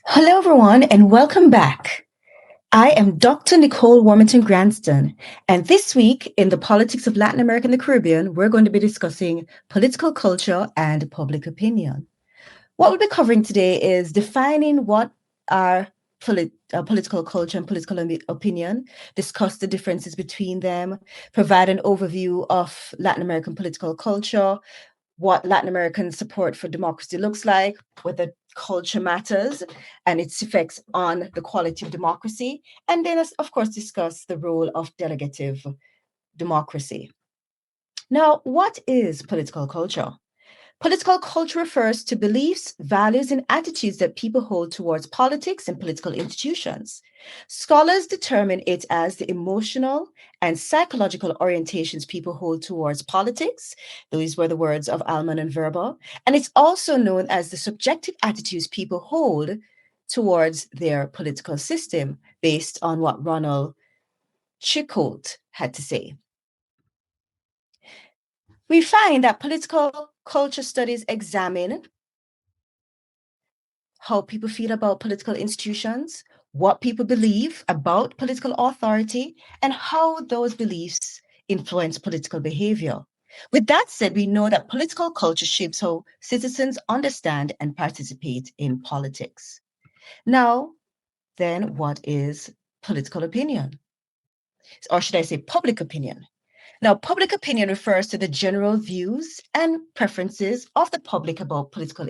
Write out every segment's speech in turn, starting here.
Hello, everyone, and welcome back. I am Dr. Nicole Warmington Granston, and this week in the Politics of Latin America and the Caribbean, we're going to be discussing political culture and public opinion. What we'll be covering today is defining what are political culture and political opinion, discuss the differences between them, provide an overview of Latin American political culture, what Latin American support for democracy looks like, whether culture matters and its effects on the quality of democracy, and then, of course, discuss the role of delegative democracy. Now, what is political culture? Political culture refers to beliefs, values, and attitudes that people hold towards politics and political institutions. Scholars determine it as the emotional and psychological orientations people hold towards politics. These were the words of Alman and Verba. And it's also known as the subjective attitudes people hold towards their political system, based on what Ronald Chicote had to say. We find that political culture studies examine how people feel about political institutions, what people believe about political authority, and how those beliefs influence political behavior. With that said, we know that political culture shapes how citizens understand and participate in politics. Now, then, what is political opinion? Or should I say public opinion? Now, public opinion refers to the general views and preferences of the public about political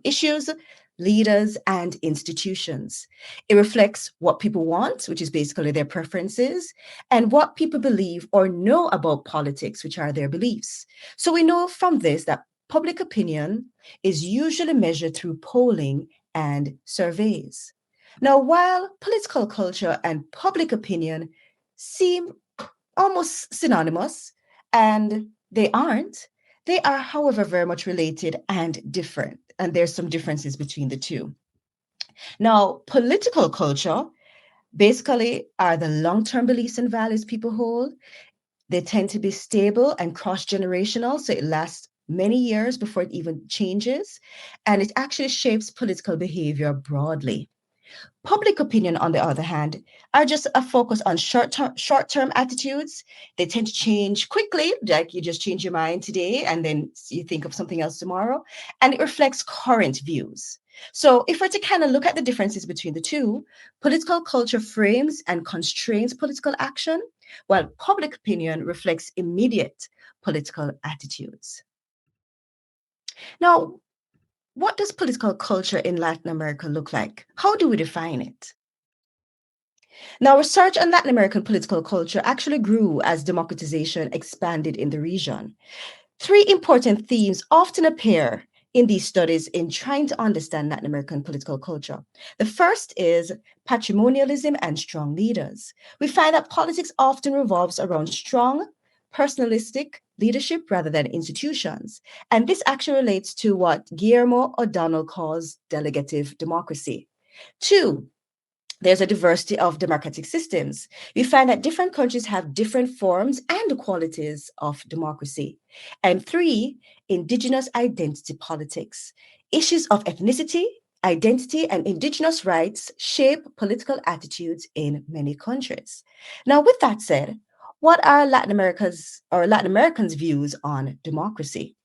issues, leaders, and institutions. It reflects what people want, which is basically their preferences, and what people believe or know about politics, which are their beliefs. So we know from this that public opinion is usually measured through polling and surveys. Now, while political culture and public opinion seem almost synonymous, and they aren't. They are, however, very much related and different, and there's some differences between the two. Now, political culture basically are the long-term beliefs and values people hold. They tend to be stable and cross-generational, so it lasts many years before it even changes, and it actually shapes political behavior broadly. Public opinion, on the other hand, are just a focus on short-term attitudes. They tend to change quickly, like you just change your mind today and then you think of something else tomorrow, and it reflects current views. So if we're to kind of look at the differences between the two, political culture frames and constrains political action, while public opinion reflects immediate political attitudes. Now, what does political culture in Latin America look like? How do we define it? Now, research on Latin American political culture actually grew as democratization expanded in the region. Three important themes often appear in these studies in trying to understand Latin American political culture. The first is patrimonialism and strong leaders. We find that politics often revolves around strong, personalistic leadership rather than institutions. And this actually relates to what Guillermo O'Donnell calls delegative democracy. Two, there's a diversity of democratic systems. We find that different countries have different forms and qualities of democracy. And three, indigenous identity politics. Issues of ethnicity, identity, and indigenous rights shape political attitudes in many countries. Now, with that said, what are Latin Americans' views on democracy?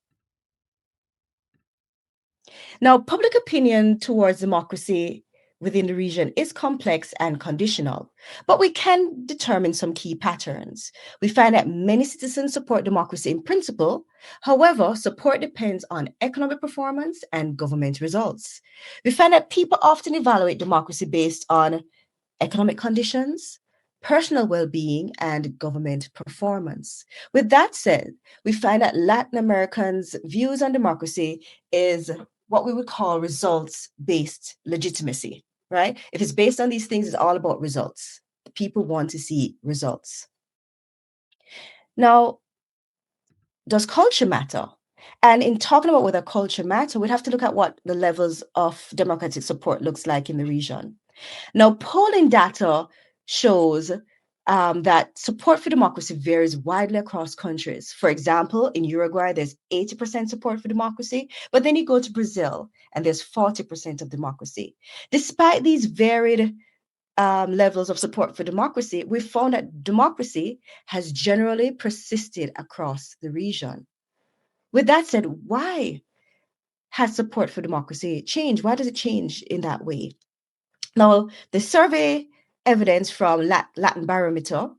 Now, public opinion towards democracy within the region is complex and conditional, but we can determine some key patterns. We find that many citizens support democracy in principle. However, support depends on economic performance and government results. We find that people often evaluate democracy based on economic conditions, personal well being, and government performance. With that said, we find that Latin Americans' views on democracy is what we would call results based legitimacy, right? If it's based on these things, it's all about results. People want to see results. Now, does culture matter? And in talking about whether culture matter, we'd have to look at what the levels of democratic support looks like in the region. Now, polling data shows that support for democracy varies widely across countries. For example, in Uruguay, there's 80% support for democracy, but then you go to Brazil and there's 40% of democracy. Despite these varied levels of support for democracy, we found that democracy has generally persisted across the region. With that said, why has support for democracy changed? Why does it change in that way? Now, the survey evidence from Latin Barometer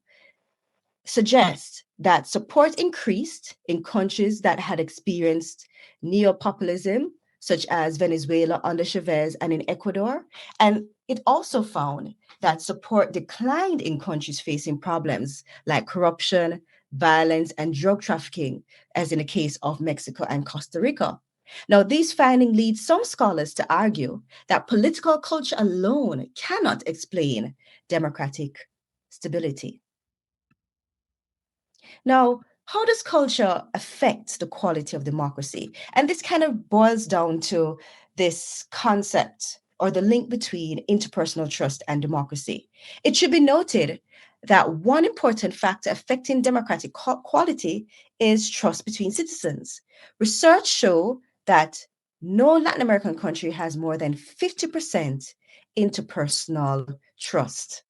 suggests that support increased in countries that had experienced neopopulism, such as Venezuela under Chavez and in Ecuador. And it also found that support declined in countries facing problems like corruption, violence, and drug trafficking, as in the case of Mexico and Costa Rica. Now, these findings lead some scholars to argue that political culture alone cannot explain democratic stability. Now, how does culture affect the quality of democracy? And this kind of boils down to this concept or the link between interpersonal trust and democracy. It should be noted that one important factor affecting democratic quality is trust between citizens. Research show that no Latin American country has more than 50% interpersonal trust.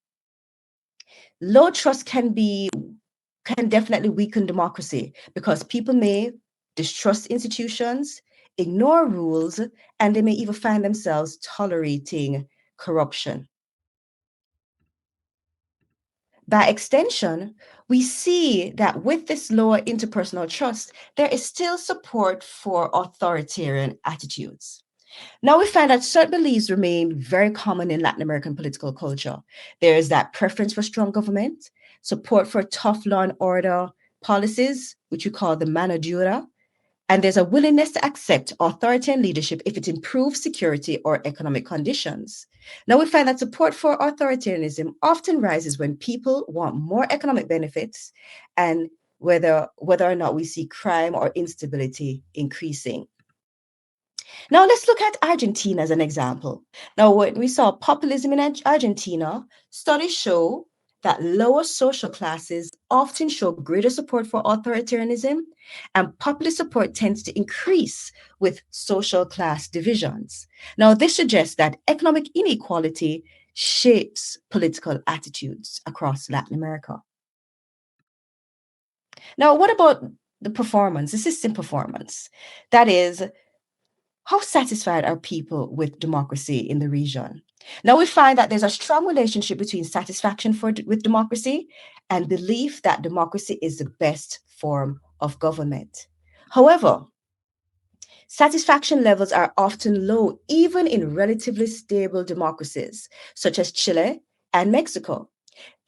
Low trust can definitely weaken democracy because people may distrust institutions, ignore rules, and they may even find themselves tolerating corruption. By extension, we see that with this lower interpersonal trust, there is still support for authoritarian attitudes. Now we find that certain beliefs remain very common in Latin American political culture. There is that preference for strong government, support for tough law and order policies, which we call the mano dura, and there's a willingness to accept authoritarian leadership if it improves security or economic conditions. Now we find that support for authoritarianism often rises when people want more economic benefits and whether or not we see crime or instability increasing. Now, let's look at Argentina as an example. Now, when we saw populism in Argentina, studies show that lower social classes often show greater support for authoritarianism, and populist support tends to increase with social class divisions. Now, this suggests that economic inequality shapes political attitudes across Latin America. Now, what about the performance, the system performance? That is, how satisfied are people with democracy in the region? Now we find that there's a strong relationship between satisfaction with democracy and belief that democracy is the best form of government. However, satisfaction levels are often low even in relatively stable democracies, such as Chile and Mexico.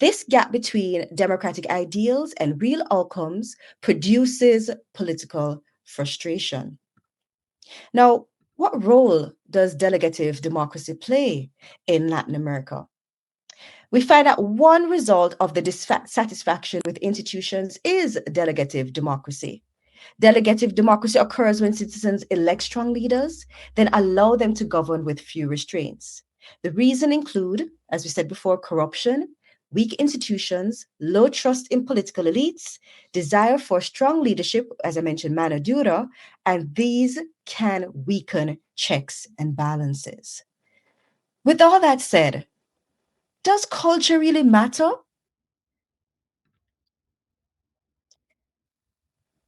This gap between democratic ideals and real outcomes produces political frustration. Now, what role does delegative democracy play in Latin America? We find that one result of the dissatisfaction with institutions is delegative democracy. Delegative democracy occurs when citizens elect strong leaders, then allow them to govern with few restraints. The reason include, as we said before, corruption, weak institutions, low trust in political elites, desire for strong leadership, as I mentioned, mano dura, and these can weaken checks and balances. With all that said, does culture really matter?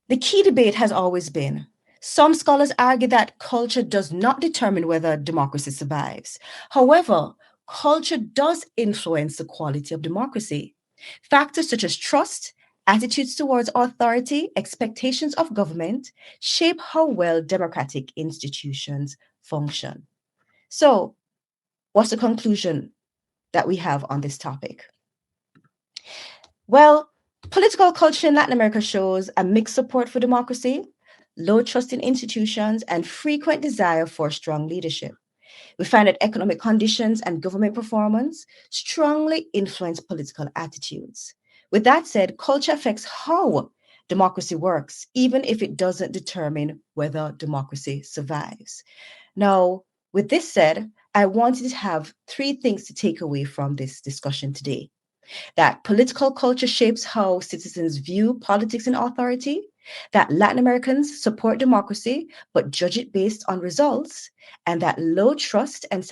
The key debate has always been some scholars argue that culture does not determine whether democracy survives. However, culture does influence the quality of democracy. Factors such as trust, attitudes towards authority, expectations of government shape how well democratic institutions function. So, what's the conclusion that we have on this topic? Well, political culture in Latin America shows a mixed support for democracy, low trust in institutions, and frequent desire for strong leadership. We find that economic conditions and government performance strongly influence political attitudes. With that said, culture affects how democracy works, even if it doesn't determine whether democracy survives. Now, with this said, I wanted to have three things to take away from this discussion today. that political culture shapes how citizens view politics and authority, that Latin Americans support democracy but judge it based on results, and that low trust and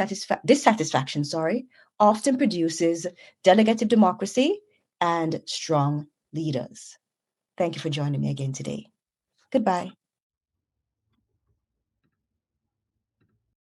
dissatisfaction, often produces delegative democracy and strong leaders. Thank you for joining me again today. Goodbye.